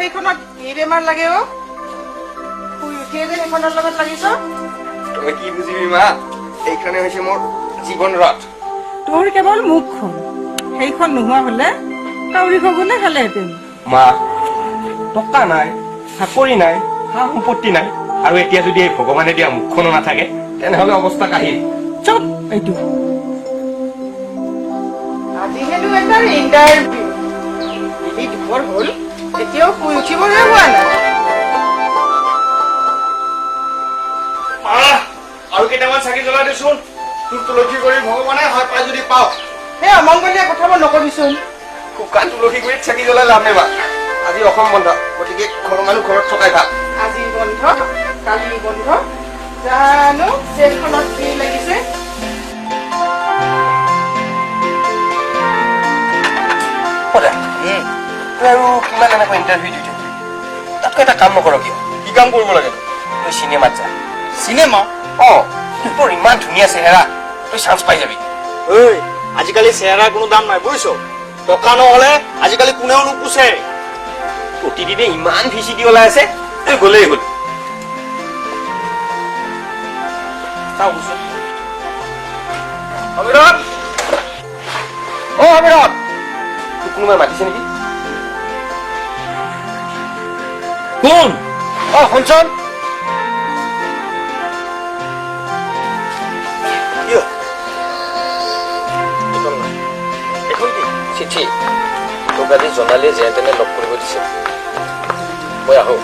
সেইখনত কি বেমাৰ লাগে অ শুই উঠিয়ে যে সেইখনৰ লগত লাগিছ তুমি কি বুজিবি মা এইখনে হৈছে মোৰ জীৱন ৰথ তোৰ কেৱল মুখখন সেইখন নোহোৱা হলে কাউৰী খগনে খালেহেঁতেন মা টকা নাই চাকৰি নাই সা সম্পত্তি নাই আৰু এতিয়া যদি এই ভগৱানে দিয়া মুখখনো নাথাকে তেনেহলে অৱস্থা কাহিল চুপ এইটো আজি হেনো এটা ইণ্টাৰভিউ এই দুপৰ হ'ল এতিয়াও শুই উঠিবলৈ হোৱা নাই আৰু কেইটামান চাকি জ্বলাই দেচোন তোৰ তুলসী কৰি ভগৱানে হয় পাই যদি পাওঁ সেই অমংগলীয়া কথাবোৰ নকবিচোন শুকান তুলসী গুৰিত চাকি জ্বলাই লাভ নাই মা আজি অসম বন্ধ গতিকে ঘৰৰ মানুহ ঘৰত থকাই ভাল আজি বন্ধ কালি বন্ধ জানো ট্ৰেইনখনত কি লাগিছে তই আৰু কিমান এনেকৈ ইণ্টাৰভিউ দি থাকিবি তাতকৈ এটা কাম নকৰ কিয় কি কাম কৰিব লাগে তই চিনেমাত যা চিনেমা তোৰ ইমান ধুনীয়া চেহেৰা তই চান্স পাই যাবি ঐ আজিকালি চেহেৰাৰ কোনো দাম নাই বুজিছ টকা নহলে আজিকালি কোনেও নোপোচে প্ৰতিদিনে ইমান ভিচিডি ওলাই আছে তই গলেই হ'ল অমিৰত অমিৰত তোক কোনোবাই মাতিছে নেকি কোন শুনচোন চিঠি তোক আজি জনালীয়ে যেনে তেনে লগ কৰিব দিছে মই আহো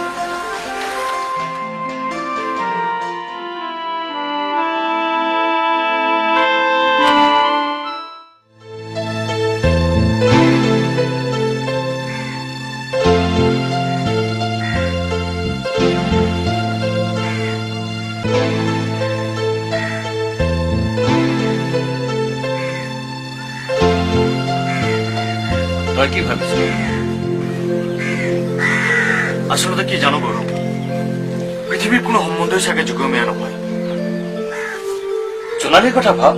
তই কি ভাবিছ আচলতে কি জানো গৌৰৱ পৃথিৱীৰ কোনো সম্বন্ধই চাগে যুগমীয়া নহয় জোনালীৰ কথা ভাব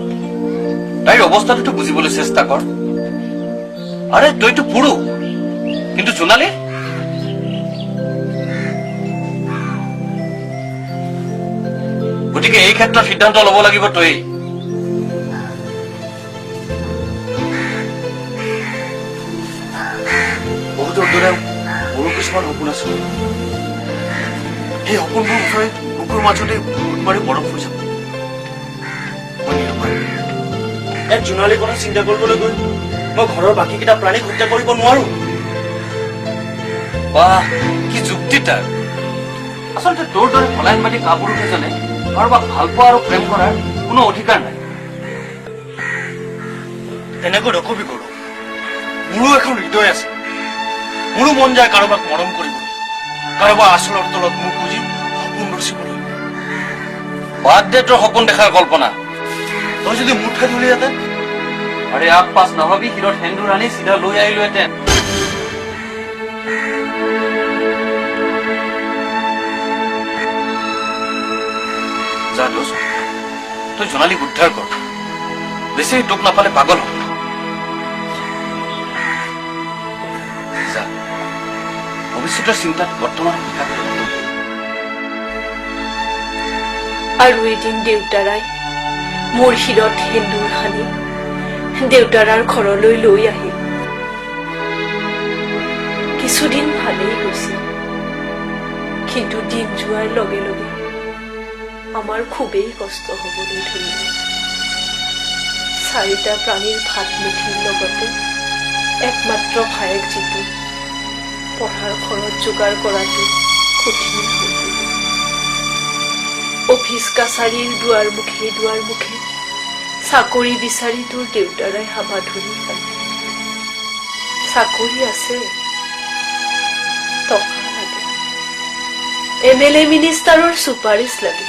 তাইৰ অৱস্থাটোতো বুজিবলৈ চেষ্টা কৰ আৰে তইতো পুৰুষ কিন্তু জোনালী গতিকে এই ক্ষেত্ৰত সিদ্ধান্ত ল'ব লাগিব তই বহুতৰ দৰে মোৰো কিছুমান সপোন আছে সেই সপোনবোৰ বিষয়ে বুকুৰ মাজতে মাৰি বৰফ হৈ যাব মই নিৰপায় এক জোনালীৰ কথা চিন্তা কৰিবলৈ গৈ মই ঘৰৰ বাকীকেইটা প্ৰাণীক হত্যা কৰিব নোৱাৰো বাহ কি যুক্তি তাৰ আচলতে তোৰ দৰে পলায়ন মাটি কাপুৰুষ এজনে কাৰোবাক ভাল পোৱা আৰু প্ৰেম কৰাৰ কোনো অধিকাৰ নাই এনেকৈ নকবি কৰো মোৰো এখন হৃদয় আছে মোৰো মন যায় কাৰোবাক মৰম কৰিবলৈ কাৰোবাৰ আচলৰ তলত মুখ বুজি সপোন ৰচিবলৈ বাদ দে তোৰ সপোন দেখাৰ কল্পনা তই যদি মোৰ ঠাইত হলিহেঁতেন আৰে আগ পাছ নাভাবি শিৰত সেন্দুৰ আনি চিধা লৈ আহিলোহেঁতেন যা দোষ তই জোনালীক উদ্ধাৰ কৰ বেছি তোক নাপালে পাগল হ'ব যা ভৱিষ্যতৰ চিন্তাত বৰ্তমান আৰু এদিন দেউতাৰাই মোৰ শিৰত সেন্দুৰ সানি দেউতাৰাৰ ঘৰলৈ লৈ আহিল কিছুদিন ভালেই হৈছিল কিন্তু দিন যোৱাৰ লগে লগে আমাৰ খুবেই কষ্ট হ'বলৈ ধৰিলে চাৰিটা প্ৰাণীৰ ভাত মুঠিৰ লগতে একমাত্ৰ ভায়েক যিটো পঢ়াৰ খৰচ যোগাৰ কৰাটো কঠিন হৈ পৰিল অফিচ কাছাৰীৰ দুৱাৰ মুখে চাকৰি বিচাৰি তোৰ দেউতাৰাই হাবাথুৰি খালে চাকৰি আছে টকা লাগে MLA মিনিষ্টাৰৰ চুপাৰিচ লাগে